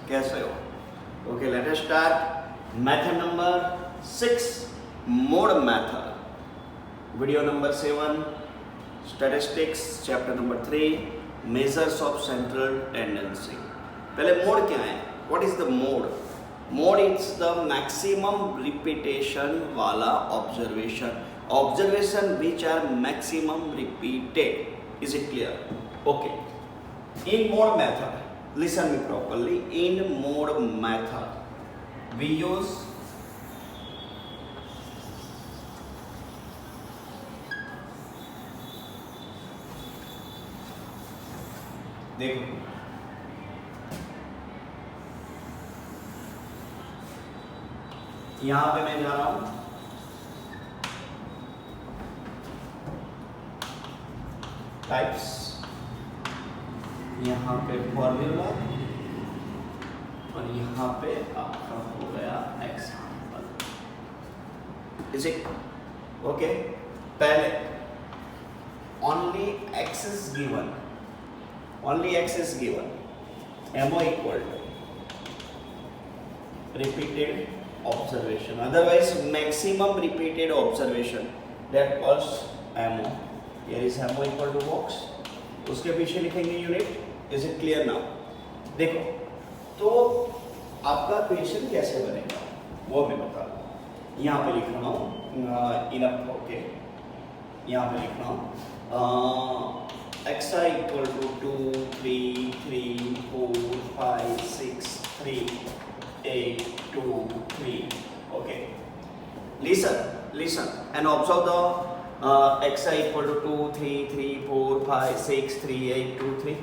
कैसे हो? Okay, let us start method number 6, mode method, video number 7, statistics, chapter number 3, measures of central tendency. पहले mode क्या है? What is the mode? Mode is the maximum repetition वाला observation which are maximum repeated. Is it clear? Okay, in mode method, listen me properly, in mode method we use देखो यहां पे मैं जा रहा हूं टाइप्स, यहाँ पे फॉर्मूला और यहाँ पे आपका हो गया एग्जाम्पल। Is it okay? पहले only X is given, MO equal to repeated observation, otherwise maximum repeated observation, that calls MO. Here is MO equal to box, उसके पीछे लिखेंगे unit. Is it clear now? देखो तो आपका question कैसे बनेगा वो मैं बता दूं। यहाँ पे लिख रहा हूँ इनफ, ओके, यहाँ पे लिख रहा हूँ x I equal to 2 3 3 4 5 6 3 8 2 3। Okay, listen and observe the xi equal to 2 3 3 4 5 6 3 8 2 3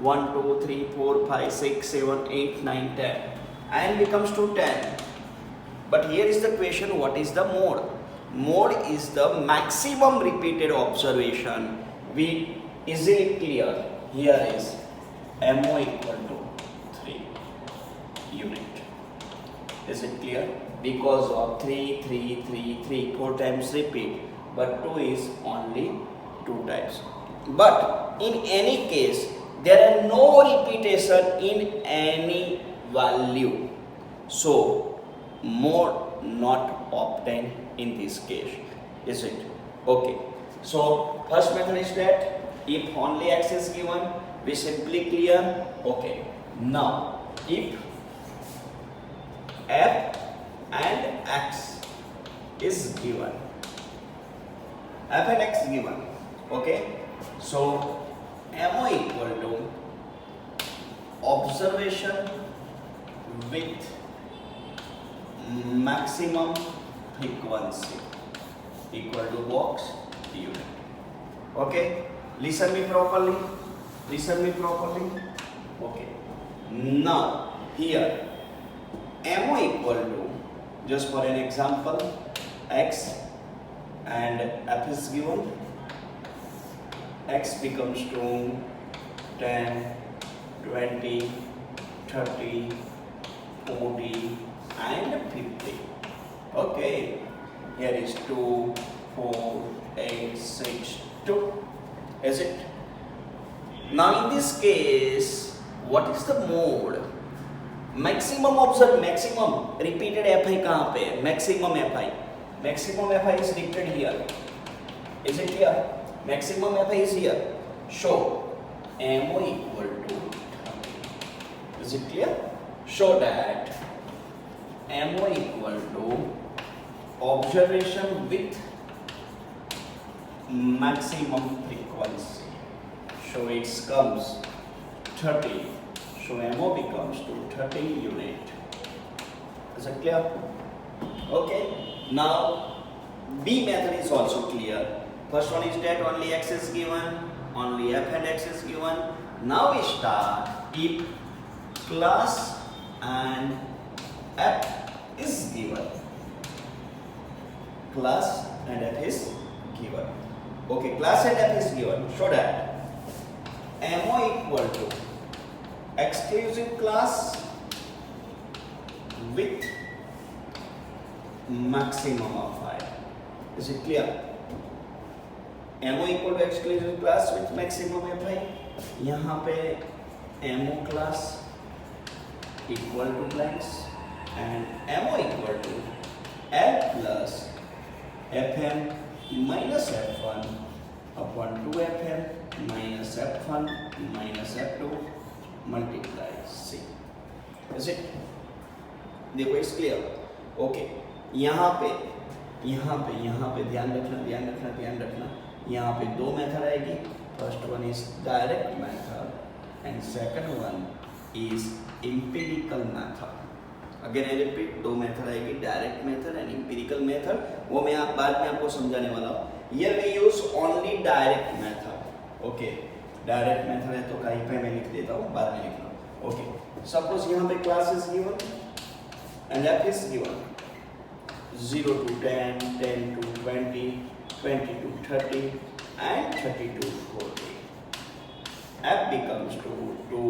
1 2 3 4 5 6 7 8 9 10 and becomes to 10. But here is the question, what is the mode? Mode is the maximum repeated observation. We easily clear. Here is MO equal to 3 unit. Is it clear? Because of 3 3 3 3 4 times repeat, but 2 is only 2 times. But in any case there are no repetition in any value, so mode not obtained in this case. Is it okay? So first method is that if only x is given, we simply clear. Okay, now if f and x is given, f and x given, okay, so MO equal to observation with maximum frequency equal to box unit. Okay, listen me properly. Okay, now here MO equal to, just for an example, x and f is given, x becomes to 10 20 30 40 and 50. Okay, here is 2 4 8 6 2. Is it? Now in this case, what is the mode? Maximum repeated fi कहाँ पे है? maximum fi is dictated here. Is it clear? Maximum fi is here. Show MO equal to 30. Is it clear? Show that MO equal to observation with maximum frequency. So it comes 30. So MO becomes to 30 unit. Is it clear? Okay. Now B method is also clear. First one is that only x is given, only f and x is given. Now we start if class and f is given. Class and f is given. Okay, class and f is given. So that MO equal to exclusive class with maximum of 5. Is it clear? MO equal to exclusive class with maximum fi. यहाँ पे MO class equal to blanks and MO equal to L plus FM minus F1 upon 2FM minus F1 minus F2 multiply C. Is it? देखो it's clear. Okay, यहाँ पे ध्यान रखना. यहाँ पे दो मेथड आएगी. First one is direct method and second one is empirical method. Again I repeat, दो मेथड आएगी, direct method and empirical method. वो मैं बाद में आपको समझाने वाला हूँ. Here we use only direct method. Okay, direct method है तो कहीं पे मैं लिख देता हूँ, बाद में लिखना. ओके, सपोज यहाँ पे class is given and f is given 0 to 10, 10 to 20, 20 to 30 and 30 to 40. F becomes 2,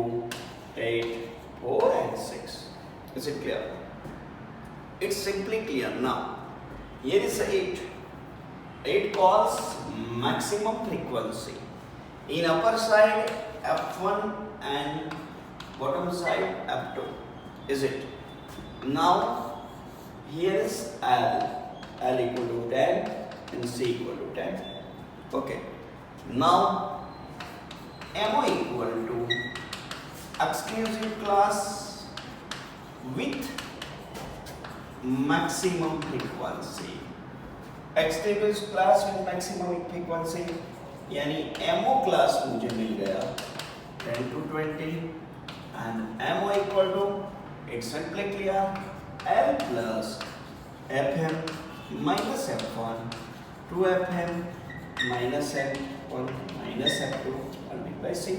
8, 4 and 6. Is it clear? It's simply clear. Now, here is 8. 8 calls maximum frequency. In upper side F1 and bottom side F2. Is it? Now here is L equal to 10 and C equal to 10. Okay. Now MO equal to exclusive class with maximum frequency. Exclusive class with maximum frequency यानी MO class मुझे मिल गया 10 to 20 and MO equal to, it's simply clear, L plus FM minus F1 2FM minus F1 minus F2 multiply C.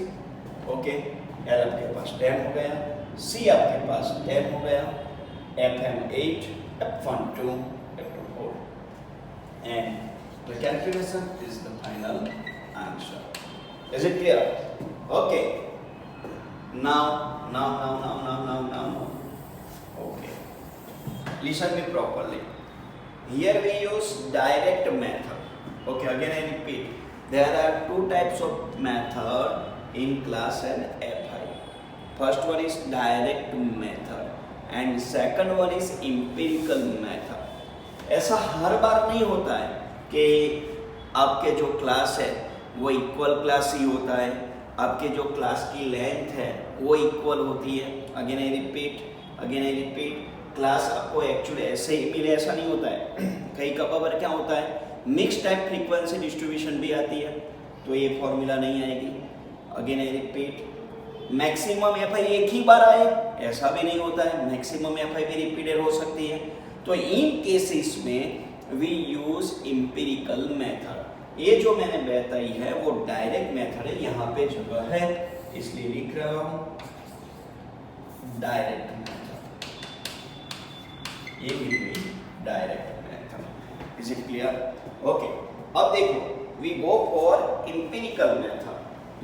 Okay, L आपके पास 10 हो गया, C आपके पास 10 हो गया, FM 8, F1 2, F2 4, and the calculation is the final answer. Is it clear? Okay. Now. Okay. Listen me properly. Here we use direct method. Okay, again I repeat. There are two types of method in class and FI. First one is direct method and second one is empirical method. ऐसा हर बार नहीं होता है कि आपके जो class है वो equal class ही होता है, आपके जो क्लास की लेंथ है वो इक्वल होती है. अगेन आई रिपीट, क्लास आपको एक्चुअली ऐसे ही मिले ऐसा नहीं होता है. कई कबार क्या होता है, मिक्स टाइप फ्रीक्वेंसी डिस्ट्रीब्यूशन भी आती है, तो ये फॉर्मूला नहीं आएगी. Again I repeat, maximum FI एक ही बार आए ऐसा भी नहीं होता है, मैक्सिमम एफआई भी रिपीटेड हो सकती है. तो इन केसेस में वी यूज एम्पिरिकल मेथड. ये जो मैंने बताई है वो डायरेक्ट मेथड है, यहाँ पे जगह है इसलिए लिख रहा हूं डायरेक्ट मेथड. ये मिल गई direct method. Is it clear? Okay, अब देखो we go for empirical method.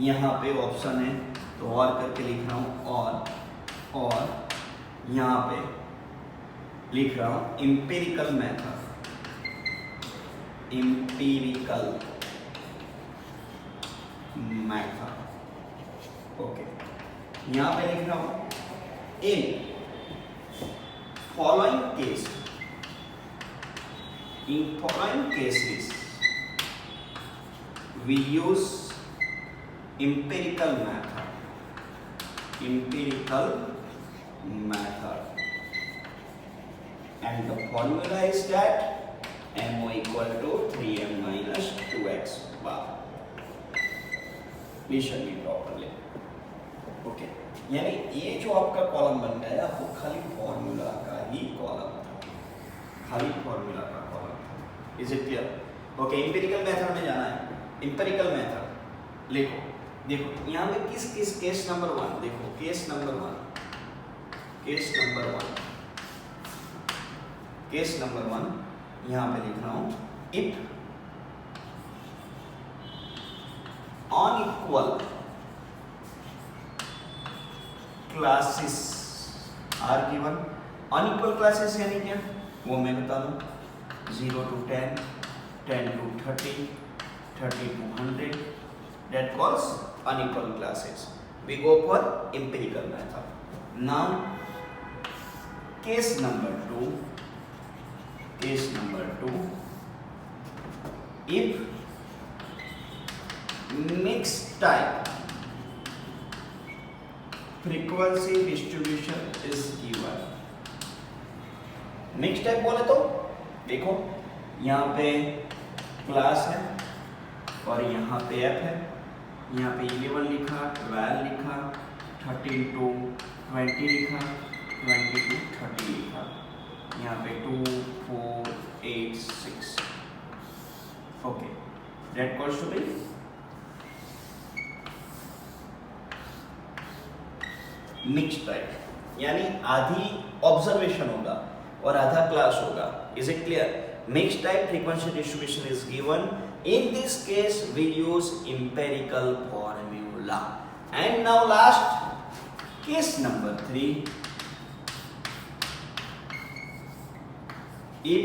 यहाँ पे ऑप्शन है तो और करके लिख रहा हूं और यहाँ पे लिख रहा हूं empirical method. empirical method. Okay, यहां पे लिख रहा हूं in following cases we use empirical method and the formula is that MO equal to 3M minus 2X bar. Listen me properly. Okay. यानी ये जो आपका कॉलम बन गया वो खाली फॉर्मूला का ही कॉलम था, खाली फॉर्मूला का कॉलम था. Is it clear? Okay, empirical method में जाना है. एम्पिरिकल मेथड लिखो, देखो यहाँ पे किस केस नंबर 1 देखो, केस नंबर 1 यहाँ पे लिख रहा हूं if unequal classes are given. unequal classes यानी क्या वो मैं बता दूं. 0 to 10, 10 to 30, 30 to 100, that calls unequal classes. We go for empirical method. Now case number two, if mixed type frequency distribution is given. Mixed type बोले तो देखो यहाँ पे क्लास है और यहाँ पे एफ है, यहाँ पे 11 लिखा, 12 लिखा, 13 to 20 लिखा, 20 to 30 लिखा, यहाँ पे 2 4 8 6। Okay, that calls to be mixed type, यानी आधी ऑब्जर्वेशन होगा और आधा क्लास होगा। Is it clear? Mixed type frequency distribution is given. In this case, we use empirical formula. And now last, case number 3. If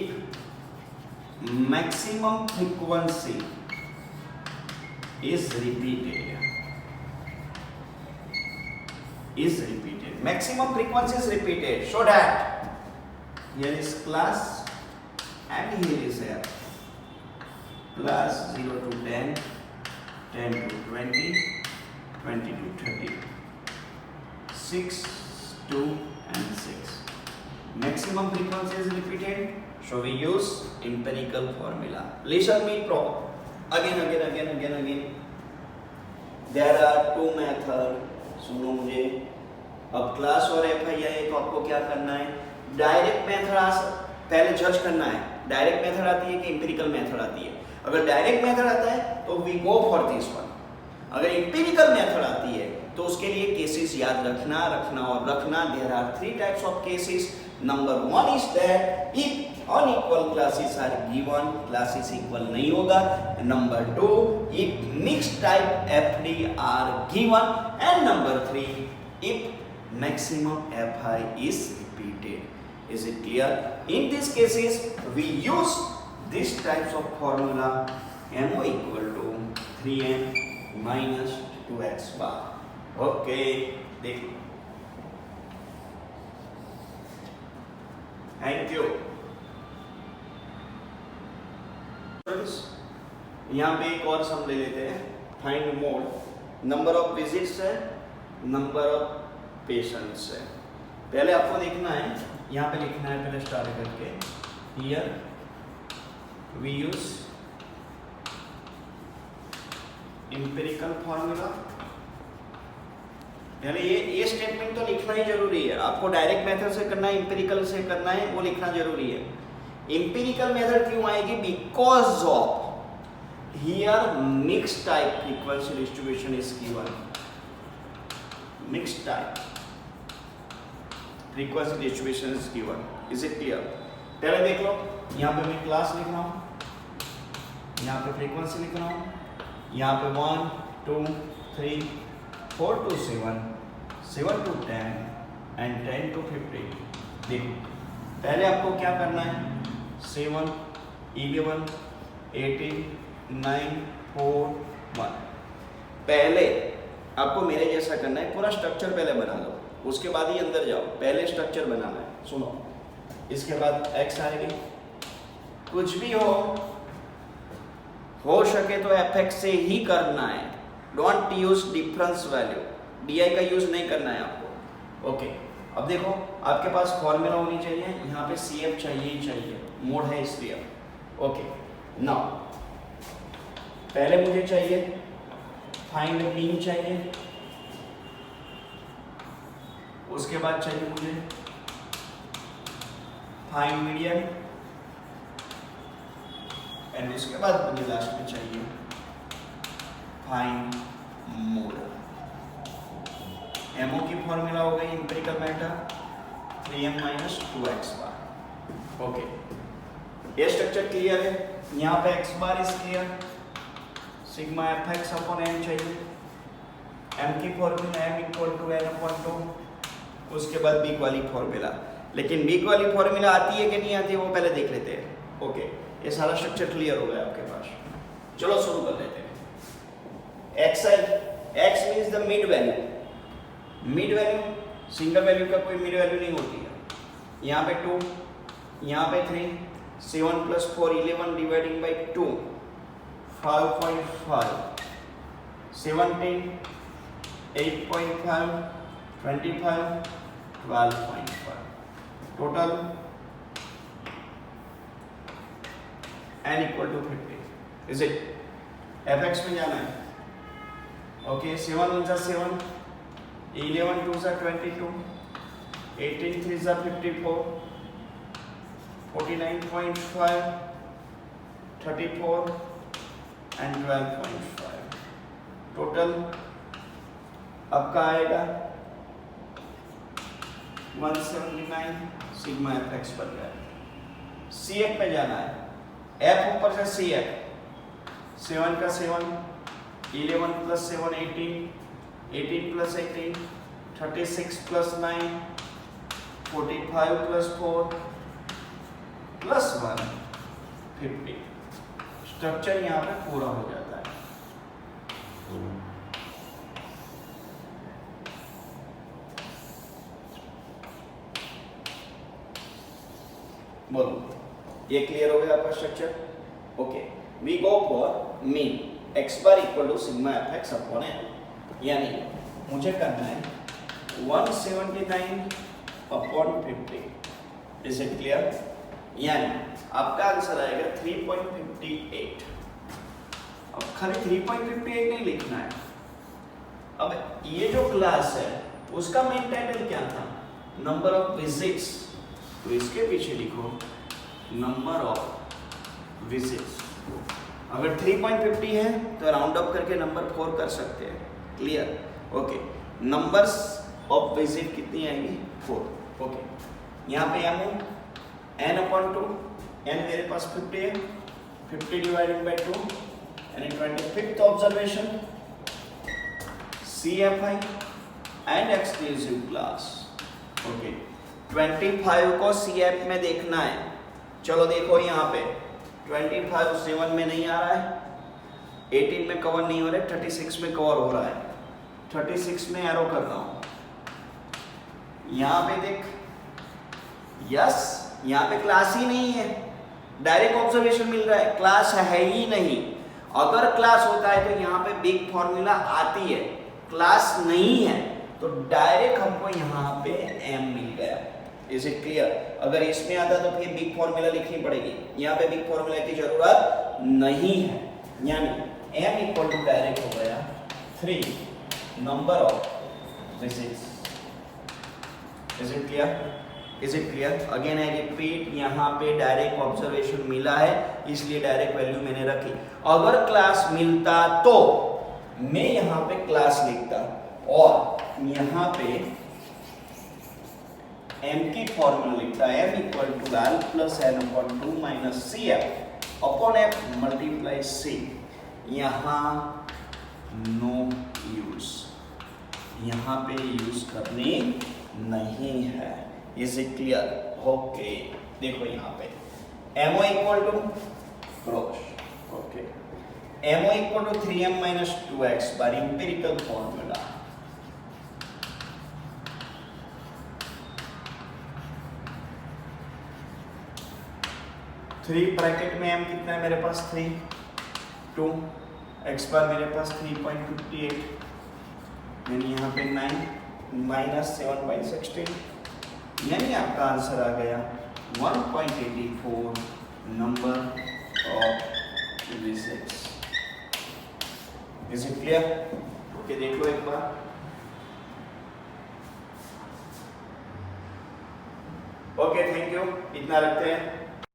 maximum frequency is repeated. Maximum frequency is repeated. So that here is class and here is F. Plus 0 to 10, 10 to 20, 20 to 30, 6, 2 and 6. Maximum frequency is repeated, so we use empirical formula. Listen me again. There are two methods. सुनो मुझे, अब class और F है, तो आपको क्या करना है, डायरेक्ट मेथड पहले जज करना है, डायरेक्ट मेथड आती है कि एम्पिरिकल मेथड आती है। अगर डायरेक्ट मेथड आता है तो we go for this one, अगर एम्पिरिकल मेथड आती है तो उसके लिए केसेस याद रखना। There are 3 types of cases. Number 1 is that if unequal classes are given, classes equal नहीं होगा। Number 2 if mixed type FD are given, and number 3 if maximum FI is repeated. Is it clear? In these cases, we use these types of formula. MO equal to 3n minus 2x bar. Okay, देखो। Thank you. यहाँ पे एक और सम ले लेते हैं। Find mode. Number of visits है, number of patients है। पहले आपको देखना है, यहाँ पे लिखना है पहले स्टार्ट करके, here we use empirical formula। पहले ये स्टेटमेंट तो लिखना ही जरूरी है, आपको डायरेक्ट मेथड से करना है, एम्पिरिकल से करना है, वो लिखना जरूरी है। एम्पिरिकल मेथड क्यों आएगी? Because of here mixed type frequency distribution is given. Mixed type frequency distribution is given. Is it clear? पहले देख लो, यहाँ पे मैं क्लास लिख रहा हूँ, यहाँ पे फ्रीक्वेंसी लिख रहा हूँ, यहाँ पे 1 2 3 4 to 7, 7 to 10 and 10 to 15। देखो पहले आपको क्या करना है, 7 11 18 9 4 1। पहले आपको मेरे जैसा करना है, पूरा स्ट्रक्चर पहले बना लो, उसके बाद ही अंदर जाओ। पहले स्ट्रक्चर बनाना है, सुनो। इसके बाद x आएगी, कुछ भी हो सके तो fx से ही करना है। Don't use difference value, di का यूज नहीं करना है आपको। ओके, अब देखो आपके पास फॉर्मूला होनी चाहिए, यहाँ पे cf चाहिए ही चाहिए, मोड है इसलिए। ओके, नाउ पहले मुझे चाहिए फाइंड मीन चाहिए, उसके बाद चाहिए मुझे फाइंड मीडियन, एंड उसके बाद मुझे लास्ट में चाहिए फाइंड मोड। एमओ की फॉर्मूला हो गई empirical method 3m minus 2x bar। Okay, ये स्ट्रक्चर क्लियर है। यहाँ पे x bar is clear, sigma fx upon m चाहिए, m की formula m equal to n upon 2, उसके बाद बीक वाली फॉर्मूला। लेकिन बीक वाली फॉर्मूला आती है कि नहीं आती है वो पहले देख लेते हैं। ओके, ये सारा स्ट्रक्चर क्लियर हो गया आपके पास। चलो शुरू कर लेते हैं। xi, x means the mid value. Mid value, single value का कोई मिड वैल्यू नहीं होती है। यहाँ पे 2, यहाँ पे 3, 7 + 4 11 dividing by 2 5.5, 17 8.5 25 12.5 total n = 50. Is it? fx में जाना है. ओके 7 × 7, 11 × 2 = 22, 18 × 3 = 54, 49.5, 34 and 12.5 टोटल आपका आएगा 179 सिग्मा fx बन गया. cf में जाना है. f ऊपर से cf 7 का 7, 11 + 7 18, 18 + 18 36 + 9 45 + 4 + 1 50. स्ट्रक्चर यहाँ पे पूरा हो जाता है. बोलो, ये क्लियर हो गया आपका structure? Okay, we go for mean x bar equal to sigma fx upon n. यानी मुझे करना है 179/50. Is it clear? यानी आपका आंसर आएगा 3.58. अब खाली 3.58 नहीं लिखना है. अब ये जो क्लास है उसका मेन टाइटल क्या था? Number of visits. तो इसके पीछे लिखो नंबर ऑफ विजिट्स. अगर 3.50 है तो राउंड अप करके नंबर 4 कर सकते हैं. Clear? Okay. Numbers of visit कितनी आएगी? 4. ओके. यहाँ पे m n/2. n मेरे पास 50 है. 50 डिवाइडेड बाय 2 यानी 25th observation CFI and exclusive class. Okay. 25 को CF में देखना है. चलो देखो यहाँ पे 25 7 में नहीं आ रहा है, 18 में कवर नहीं हो रहा है, 36 में कवर हो रहा है. 36 में एरो कर रहा हूँ. यहाँ पे देख, यस यहाँ पे क्लास ही नहीं है. डायरेक्ट ऑब्जर्वेशन मिल रहा है, क्लास है ही नहीं. अगर क्लास होता है तो यहाँ पे बिग फॉर्मूला आती है. क्लास नहीं है तो डायरेक्ट हमको यहाँ पे m मिल गया. Is it clear? अगर इसमें आता तो फिर बिग फॉर्मूला लिखनी पड़ेगी. यहाँ पे बिग फॉर्मूला की जरूरत नहीं है. यानी m = डायरेक्ट हो गया 3 number of visits. Is it clear? Is it clear? Again I repeat, यहाँ पे डायरेक्ट ऑब्जर्वेशन मिला है इसलिए डायरेक्ट वैल्यू मैंने रखी. अगर क्लास मिलता तो मैं यहाँ पे क्लास लिखता और यहाँ पे m की फॉर्मूला लिखता है. m = l + n/2 - cf upon f multiply c. यहाँ नो यूज, यहाँ पे यूज करनी नहीं है. Is it clear? ओके. देखो यहाँ पे MO = cross. Okay. MO = 3m - 2x by empirical formula. Three bracket में m कितना है मेरे पास? 3 2 x बार मेरे पास 3.58 यानी यहाँ पे 9 - 7.16 यानी आपका आंसर आ गया 1.84 number of visits. Is it clear? Okay, देख लो एक बार. Okay, thank you. इतना रखते हैं.